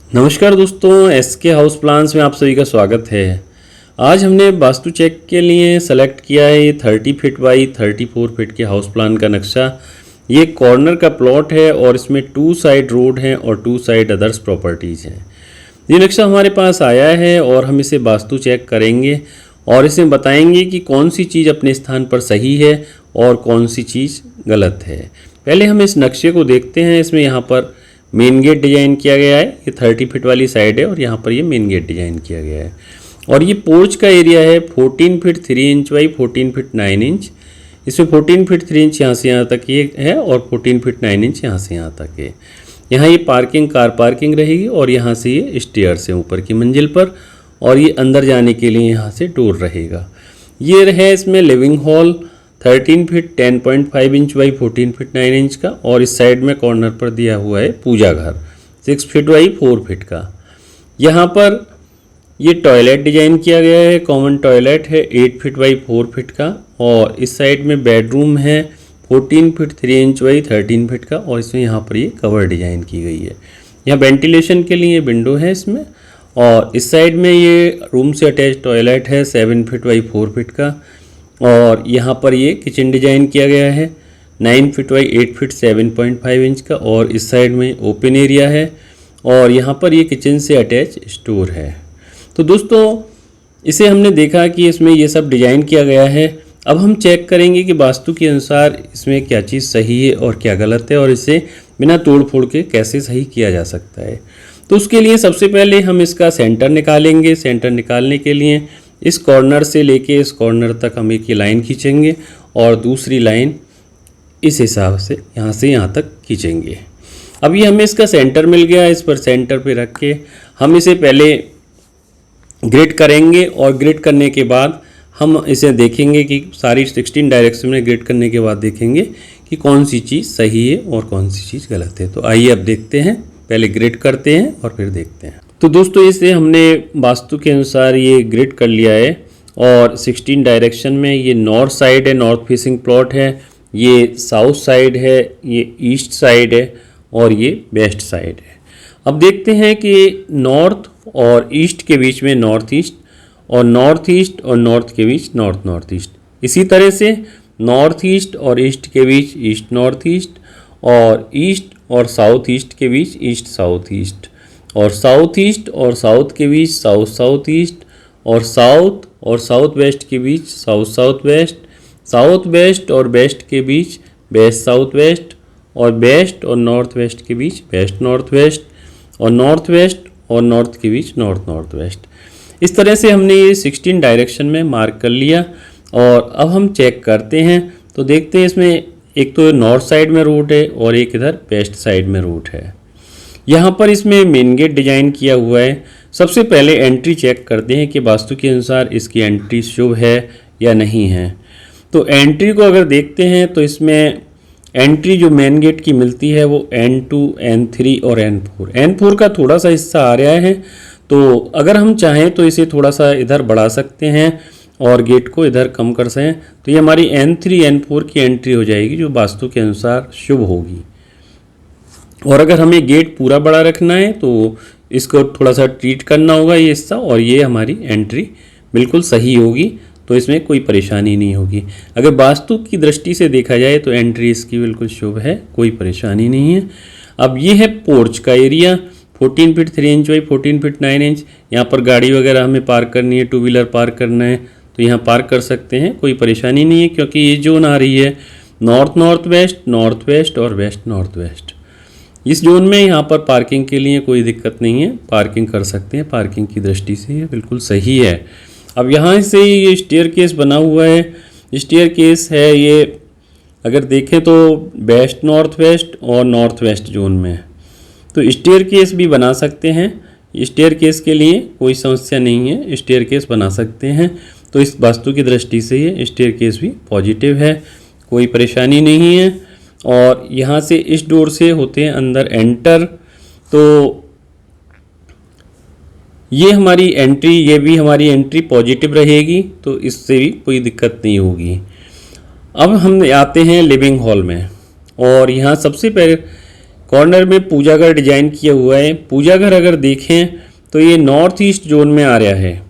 नमस्कार दोस्तों, SK house plans में आप सभी का स्वागत है। आज हमने वास्तु चेक के लिए सेलेक्ट किया है ये 30 फीट बाई 34 फीट के हाउस प्लान का नक्शा। ये कॉर्नर का प्लॉट है और इसमें 2 साइड रोड हैं और 2 साइड अदर्स प्रॉपर्टीज़ हैं। ये नक्शा हमारे पास आया है और हम इसे वास्तु चेक करेंगे और इसमें बताएंगे कि कौन सी चीज़ अपने स्थान पर सही है और कौन सी चीज़ गलत है। पहले हम इस नक्शे को देखते हैं। इसमें यहाँ पर मेन गेट डिज़ाइन किया गया है। ये 30 फीट वाली साइड है और यहाँ पर ये मेन गेट डिज़ाइन किया गया है। और ये पोर्च का एरिया है 14 feet 3 inch by 14 feet 9 inch. इसमें 14 फीट 3 इंच यहाँ से यहाँ तक ये है और 14 फीट 9 इंच यहाँ से यहाँ तक है। यहाँ ये पार्किंग, कार पार्किंग रहेगी और यहाँ से ये स्टेयर्स है ऊपर की मंजिल पर और ये अंदर जाने के लिए यहाँ से डोर रहेगा। ये है इसमें living hall 13 feet 10.5 inch by 14 feet 9 inch का और इस साइड में कॉर्नर पर दिया हुआ है पूजा घर 6 फीट बाई 4 फीट का। यहाँ पर ये टॉयलेट डिजाइन किया गया है। कॉमन टॉयलेट है 8 फीट बाई 4 फीट का और इस साइड में बेडरूम है 14 फीट 3 इंच बाई 13 फीट का और इसमें यहाँ पर ये कवर डिजाइन की गई है। यहाँ वेंटिलेशन के लिए विंडो है इसमें और इस साइड में ये रूम से अटैच टॉयलेट है 7 फीट बाई 4 फीट का और यहाँ पर ये किचन डिजाइन किया गया है 9 फीट बाई 8 फीट 7.5 इंच का और इस साइड में ओपन एरिया है और यहाँ पर ये किचन से अटैच स्टोर है। तो दोस्तों, इसे हमने देखा कि इसमें ये सब डिज़ाइन किया गया है। अब हम चेक करेंगे कि वास्तु के अनुसार इसमें क्या चीज़ सही है और क्या गलत है और इसे बिना तोड़ फोड़ के कैसे सही किया जा सकता है। तो उसके लिए सबसे पहले हम इसका सेंटर निकालेंगे। सेंटर निकालने के लिए इस कॉर्नर से लेके इस कॉर्नर तक हम एक ये लाइन खींचेंगे और दूसरी लाइन इस हिसाब से यहाँ तक खींचेंगे। अब ये हमें इसका सेंटर मिल गया। इस पर सेंटर पे रख के हम इसे पहले ग्रिड करेंगे और ग्रिड करने के बाद हम इसे देखेंगे कि सारी 16 डायरेक्शन में ग्रिड करने के बाद देखेंगे कि कौन सी चीज़ सही है और कौन सी चीज़ गलत है। तो आइए अब देखते हैं, पहले ग्रिड करते हैं और फिर देखते हैं। तो दोस्तों, इसे हमने वास्तु के अनुसार ये ग्रिड कर लिया है और 16 डायरेक्शन में ये नॉर्थ साइड है, नॉर्थ फेसिंग प्लॉट है, ये साउथ साइड है, ये ईस्ट साइड है और ये वेस्ट साइड है। अब देखते हैं कि नॉर्थ और ईस्ट के बीच में नॉर्थ ईस्ट और नॉर्थ ईस्ट और नॉर्थ के बीच नॉर्थ नॉर्थ ईस्ट। इसी तरह से नॉर्थ ईस्ट और ईस्ट के बीच ईस्ट नॉर्थ ईस्ट और ईस्ट और साउथ ईस्ट के बीच ईस्ट साउथ ईस्ट और साउथ ईस्ट और साउथ के बीच साउथ साउथ ईस्ट और साउथ वेस्ट के बीच south south west, south west और वेस्ट के बीच वेस्ट साउथ वेस्ट और वेस्ट और नॉर्थ वेस्ट के बीच वेस्ट नॉर्थ वेस्ट और नॉर्थ वेस्ट और नॉर्थ के बीच नॉर्थ नॉर्थ वेस्ट। इस तरह से हमने ये 16 डायरेक्शन में मार्क कर लिया और अब हम चेक करते हैं। तो देखते हैं इसमें एक तो नॉर्थ साइड में रूट है और एक इधर वेस्ट साइड में रूट है। यहाँ पर इसमें मेन गेट डिजाइन किया हुआ है। सबसे पहले एंट्री चेक करते हैं कि वास्तु के अनुसार इसकी एंट्री शुभ है या नहीं है। तो एंट्री को अगर देखते हैं तो इसमें एंट्री जो मेन गेट की मिलती है वो N2, N3 और N4 का थोड़ा सा हिस्सा आ रहा है। तो अगर हम चाहें तो इसे थोड़ा सा इधर बढ़ा सकते हैं और गेट को इधर कम कर सकें तो ये हमारी N3, N4 की एंट्री हो जाएगी जो वास्तु के अनुसार शुभ होगी। और अगर हमें गेट पूरा बड़ा रखना है तो इसको थोड़ा सा ट्रीट करना होगा ये हिस्सा और ये हमारी एंट्री बिल्कुल सही होगी। तो इसमें कोई परेशानी नहीं होगी। अगर वास्तु की दृष्टि से देखा जाए तो एंट्री इसकी बिल्कुल शुभ है, कोई परेशानी नहीं है। अब ये है पोर्च का area 14 feet 3 inch by 14 feet 9 inch. यहाँ पर गाड़ी वगैरह हमें पार्क करनी है, 2 व्हीलर पार्क करना है तो यहाँ पार्क कर सकते हैं, कोई परेशानी नहीं है क्योंकि ये जोन आ रही है नॉर्थ नॉर्थ वेस्ट और वेस्ट नॉर्थ वेस्ट। इस जोन में यहाँ पर पार्किंग के लिए कोई दिक्कत नहीं है, पार्किंग कर सकते हैं। पार्किंग की दृष्टि से ये बिल्कुल सही है। अब यहाँ से ये स्टेयर केस बना हुआ है। स्टेयर केस है ये अगर देखें तो वेस्ट नॉर्थ वेस्ट और नॉर्थ वेस्ट जोन में है। तो स्टेयर केस भी बना सकते हैं। स्टेयर केस के लिए कोई समस्या नहीं है, स्टेयर केस बना सकते हैं। तो इस वास्तु की दृष्टि से ये स्टेयर केस भी पॉजिटिव है, कोई परेशानी नहीं है। और यहाँ से इस डोर से होते हैं अंदर एंटर। तो ये हमारी एंट्री, ये भी हमारी एंट्री पॉजिटिव रहेगी तो इससे भी कोई दिक्कत नहीं होगी। अब हम आते हैं लिविंग हॉल में और यहाँ सबसे पहले कॉर्नर में पूजा घर डिजाइन किया हुआ है। पूजा घर अगर देखें तो ये नॉर्थ ईस्ट जोन में आ रहा है।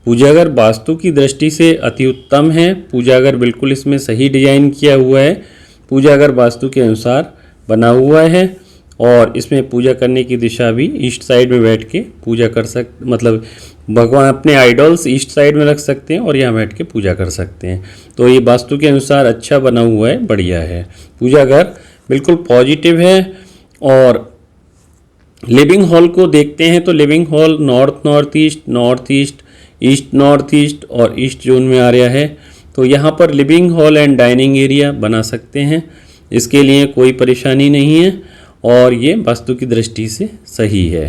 पूजा घर वास्तु की दृष्टि से अति उत्तम है। पूजा घर बिल्कुल इसमें सही डिजाइन किया हुआ है। पूजा घर वास्तु के अनुसार बना हुआ है और इसमें पूजा करने की दिशा भी ईस्ट साइड में बैठ के पूजा कर मतलब भगवान अपने आइडल्स ईस्ट साइड में रख सकते हैं और यहाँ बैठ के पूजा कर सकते हैं। तो ये वास्तु के अनुसार अच्छा बना हुआ है, बढ़िया है। पूजा घर बिल्कुल पॉजिटिव है। और लिविंग हॉल को देखते हैं तो living hall north east, east north east और ईस्ट जोन में आ रहा है। तो यहाँ पर living hall and dining area बना सकते हैं, इसके लिए कोई परेशानी नहीं है और ये वास्तु की दृष्टि से सही है।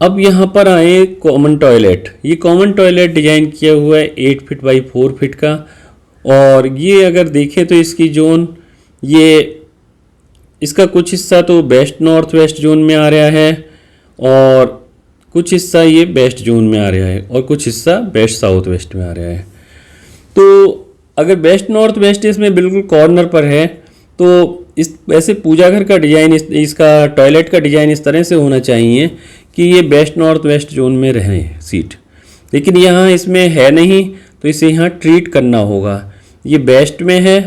अब यहाँ पर आए कॉमन टॉयलेट। ये कॉमन टॉयलेट डिजाइन किया हुआ है 8 फीट बाई 4 फीट का। और ये अगर देखें तो इसकी जोन, ये इसका कुछ हिस्सा तो वेस्ट नॉर्थ वेस्ट जोन में आ रहा है और कुछ हिस्सा ये वेस्ट जोन में आ रहा है और कुछ हिस्सा वेस्ट साउथ वेस्ट में आ रहा है। तो अगर वेस्ट नॉर्थ वेस्ट इसमें बिल्कुल कॉर्नर पर है तो इस वैसे पूजा घर का डिज़ाइन इसका टॉयलेट का डिज़ाइन इस तरह से होना चाहिए कि ये वेस्ट नॉर्थ वेस्ट जोन में रहे सीट, लेकिन यहाँ इसमें है नहीं तो इसे यहाँ ट्रीट करना होगा। ये वेस्ट में है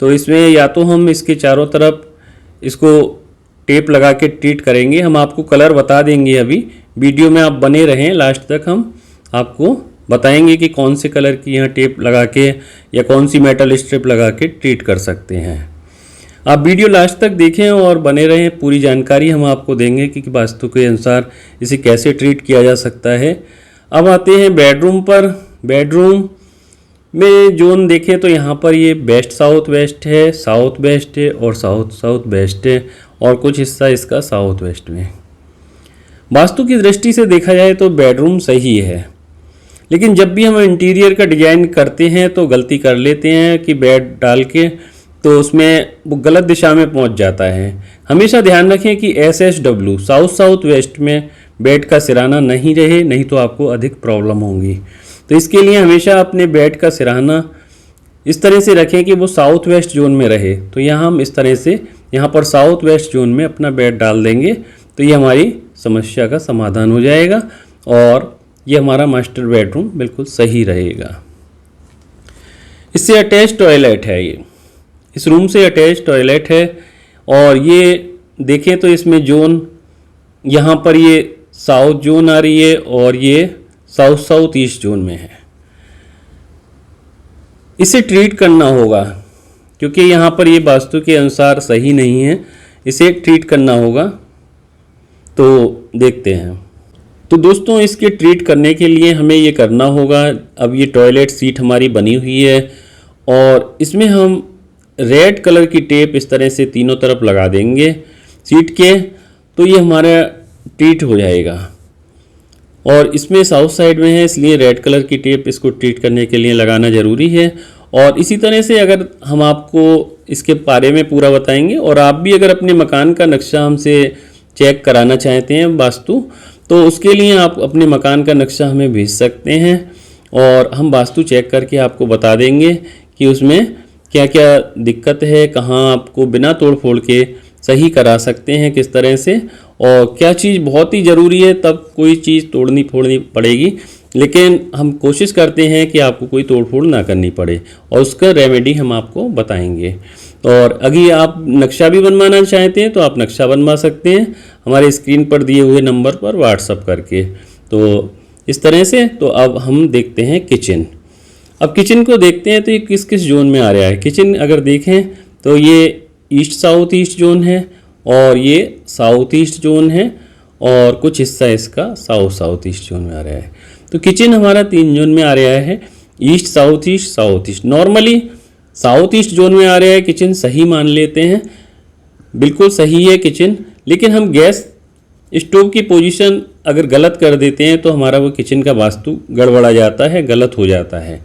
तो इसमें या तो हम इसके चारों तरफ इसको टेप लगा के ट्रीट करेंगे। हम आपको कलर बता देंगे, अभी वीडियो में आप बने रहें, लास्ट तक हम आपको बताएंगे कि कौन से कलर की यहाँ टेप लगा के या कौन सी मेटल स्ट्रिप लगा के ट्रीट कर सकते हैं। आप वीडियो लास्ट तक देखें और बने रहें, पूरी जानकारी हम आपको देंगे कि वास्तु के अनुसार इसे कैसे ट्रीट किया जा सकता है। अब आते हैं बेडरूम पर। बेडरूम में जोन देखें तो यहाँ पर ये वेस्ट साउथ वेस्ट है, साउथ वेस्ट है और साउथ साउथ वेस्ट है और कुछ हिस्सा इसका साउथ वेस्ट में। वास्तु की दृष्टि से देखा जाए तो बेडरूम सही है, लेकिन जब भी हम इंटीरियर का डिजाइन करते हैं तो गलती कर लेते हैं कि बेड डाल के तो उसमें वो गलत दिशा में पहुंच जाता है। हमेशा ध्यान रखें कि SSW साउथ साउथ वेस्ट में बेड का सिराना नहीं रहे, नहीं तो आपको अधिक प्रॉब्लम होंगी। तो इसके लिए हमेशा अपने बेड का सिराना इस तरह से रखें कि वो साउथ वेस्ट जोन में रहे। तो यहाँ हम इस तरह से यहाँ पर साउथ वेस्ट जोन में अपना बेड डाल देंगे तो ये हमारी समस्या का समाधान हो जाएगा और ये हमारा मास्टर बेडरूम बिल्कुल सही रहेगा। इससे अटैच टॉयलेट है, ये इस रूम से अटैच टॉयलेट है और ये देखें तो इसमें जोन यहाँ पर ये साउथ जोन आ रही है और ये साउथ साउथ ईस्ट जोन में है। इसे ट्रीट करना होगा क्योंकि यहाँ पर ये वास्तु के अनुसार सही नहीं है, इसे ट्रीट करना होगा। तो देखते हैं। तो दोस्तों इसके ट्रीट करने के लिए हमें ये करना होगा। अब ये टॉयलेट सीट हमारी बनी हुई है और इसमें हम रेड कलर की टेप इस तरह से तीनों तरफ लगा देंगे सीट के, तो ये हमारा ट्रीट हो जाएगा। और इसमें साउथ साइड में है इसलिए रेड कलर की टेप इसको ट्रीट करने के लिए लगाना ज़रूरी है। और इसी तरह से अगर हम आपको इसके बारे में पूरा बताएंगे और आप भी अगर अपने मकान का नक्शा हमसे चेक कराना चाहते हैं वास्तु, तो उसके लिए आप अपने मकान का नक्शा हमें भेज सकते हैं और हम वास्तु चेक करके आपको बता देंगे कि उसमें क्या क्या दिक्कत है, कहाँ आपको बिना तोड़ फोड़ के सही करा सकते हैं किस तरह से, और क्या चीज़ बहुत ही ज़रूरी है तब कोई चीज़ तोड़नी फोड़नी पड़ेगी, लेकिन हम कोशिश करते हैं कि आपको कोई तोड़ फोड़ ना करनी पड़े और उसका रेमेडी हम आपको बताएंगे। और अगर आप नक्शा भी बनवाना चाहते हैं तो आप नक्शा बनवा सकते हैं हमारे स्क्रीन पर दिए हुए नंबर पर व्हाट्सअप करके। तो इस तरह से तो अब हम देखते हैं किचन। अब किचन को देखते हैं तो ये किस किस जोन में आ रहा है। किचन अगर देखें तो ये ईस्ट साउथ ईस्ट जोन है और ये साउथ ईस्ट जोन है और कुछ हिस्सा इसका साउथ साउथ ईस्ट जोन में आ रहा है। तो किचन हमारा 3 जोन में आ रहा है, east south east south east. Normally south east zone में आ रहा है किचन, सही मान लेते हैं, बिल्कुल सही है किचन। लेकिन हम गैस स्टोव की पोजीशन अगर गलत कर देते हैं तो हमारा वो किचन का वास्तु गड़बड़ा जाता है, गलत हो जाता है।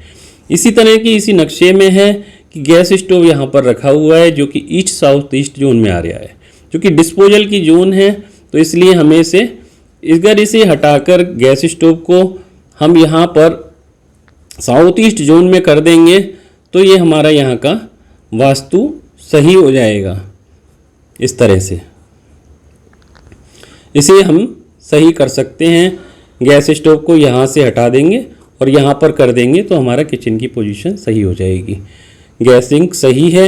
इसी तरह की इसी नक्शे में है कि गैस स्टोव यहाँ पर रखा हुआ है जो कि ईस्ट साउथ ईस्ट जोन में आ रहा है, क्योंकि डिस्पोजल की जोन है तो इसलिए हमें इसे हटाकर गैस स्टोव को हम यहाँ पर साउथ ईस्ट जोन में कर देंगे तो ये हमारा यहाँ का वास्तु सही हो जाएगा। इस तरह से इसे हम सही कर सकते हैं। गैस स्टोव को यहाँ से हटा देंगे और यहाँ पर कर देंगे तो हमारा किचन की पोजीशन सही हो जाएगी। गैस सिंक सही है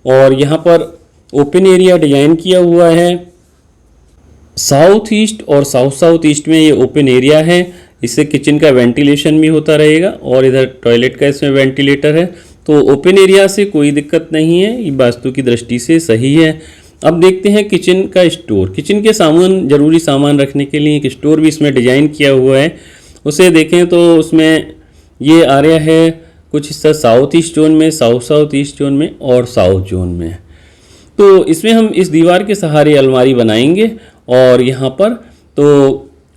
और यहाँ पर ओपन एरिया डिजाइन किया हुआ है। साउथ ईस्ट और साउथ साउथ ईस्ट में ये ओपन एरिया है, इससे किचन का वेंटिलेशन भी होता रहेगा और इधर टॉयलेट का इसमें वेंटिलेटर है, तो ओपन एरिया से कोई दिक्कत नहीं है, ये वास्तु की दृष्टि से सही है। अब देखते हैं किचन का स्टोर। किचन के सामान, ज़रूरी सामान रखने के लिए एक स्टोर भी इसमें डिजाइन किया हुआ है। उसे देखें तो उसमें ये आ रहा है कुछ हिस्सा साउथ ईस्ट जोन में, साउथ साउथ ईस्ट जोन में और साउथ जोन में। तो इसमें हम इस दीवार के सहारे अलमारी बनाएंगे और यहाँ पर तो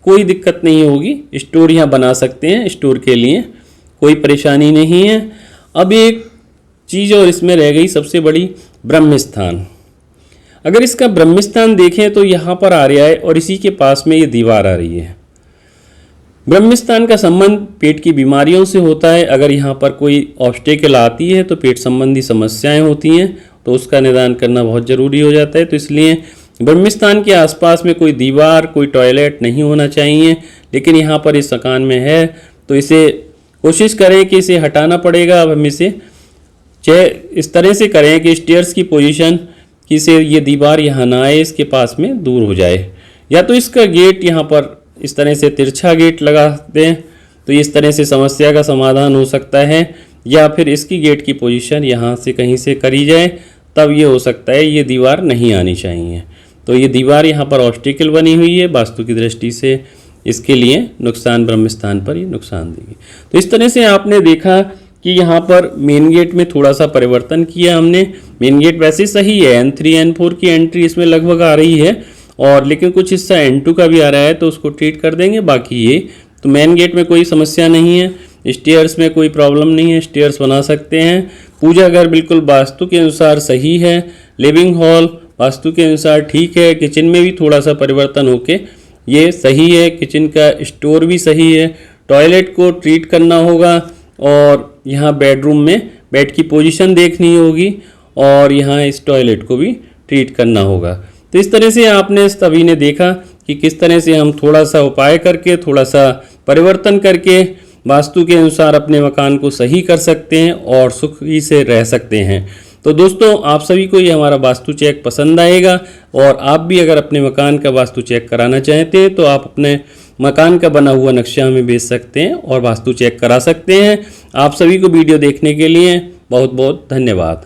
कोई दिक्कत नहीं होगी, स्टोर यहाँ बना सकते हैं, स्टोर के लिए कोई परेशानी नहीं है। अब एक चीज़ और इसमें रह गई सबसे बड़ी, ब्रह्मस्थान। अगर इसका ब्रह्मस्थान देखें तो यहाँ पर आ रहा है और इसी के पास में ये दीवार आ रही है। ब्रह्मस्थान का संबंध पेट की बीमारियों से होता है। अगर यहाँ पर कोई ऑब्स्टेकल आती है तो पेट संबंधी समस्याएं होती हैं, तो उसका निदान करना बहुत ज़रूरी हो जाता है। तो इसलिए ब्रह्मस्थान के आसपास में कोई दीवार, कोई टॉयलेट नहीं होना चाहिए। लेकिन यहाँ पर इस मकान में है तो इसे कोशिश करें कि इसे हटाना पड़ेगा। अब हम इसे इस तरह से करें कि स्टेयर्स की पोजीशन कि से ये दीवार यहाँ ना आए, इसके पास में दूर हो जाए, या तो इसका गेट यहाँ पर इस तरह से तिरछा गेट लगा दें तो इस तरह से समस्या का समाधान हो सकता है, या फिर इसकी गेट की पोजीशन यहाँ से कहीं से करी जाए, तब ये हो सकता है ये दीवार नहीं आनी चाहिए। तो ये दीवार यहाँ पर ऑब्स्टेकल बनी हुई है, वास्तु की दृष्टि से इसके लिए नुकसान, ब्रह्मस्थान पर ये नुकसान देगी। तो इस तरह से आपने देखा कि यहाँ पर मेन गेट में थोड़ा सा परिवर्तन किया हमने। मेन गेट वैसे सही है, N3 N4 की एंट्री इसमें लगभग आ रही है, और लेकिन कुछ हिस्सा N2 का भी आ रहा है तो उसको ट्रीट कर देंगे। बाकी ये तो मेन गेट में कोई समस्या नहीं है, स्टेयर्स में कोई प्रॉब्लम नहीं है, स्टेयर्स बना सकते हैं। पूजा घर बिल्कुल वास्तु के अनुसार सही है। लिविंग हॉल वास्तु के अनुसार ठीक है। किचन में भी थोड़ा सा परिवर्तन होके ये सही है। किचन का स्टोर भी सही है। टॉयलेट को ट्रीट करना होगा और यहाँ बेडरूम में बेड की पोजीशन देखनी होगी और यहाँ इस टॉयलेट को भी ट्रीट करना होगा। तो इस तरह से आपने सभी ने देखा कि किस तरह से हम थोड़ा सा उपाय करके, थोड़ा सा परिवर्तन करके वास्तु के अनुसार अपने मकान को सही कर सकते हैं और सुखी से रह सकते हैं। तो दोस्तों, आप सभी को ये हमारा वास्तु चेक पसंद आएगा, और आप भी अगर अपने मकान का वास्तु चेक कराना चाहते हैं तो आप अपने मकान का बना हुआ नक्शा हमें भेज सकते हैं और वास्तु चेक करा सकते हैं। आप सभी को वीडियो देखने के लिए बहुत बहुत धन्यवाद।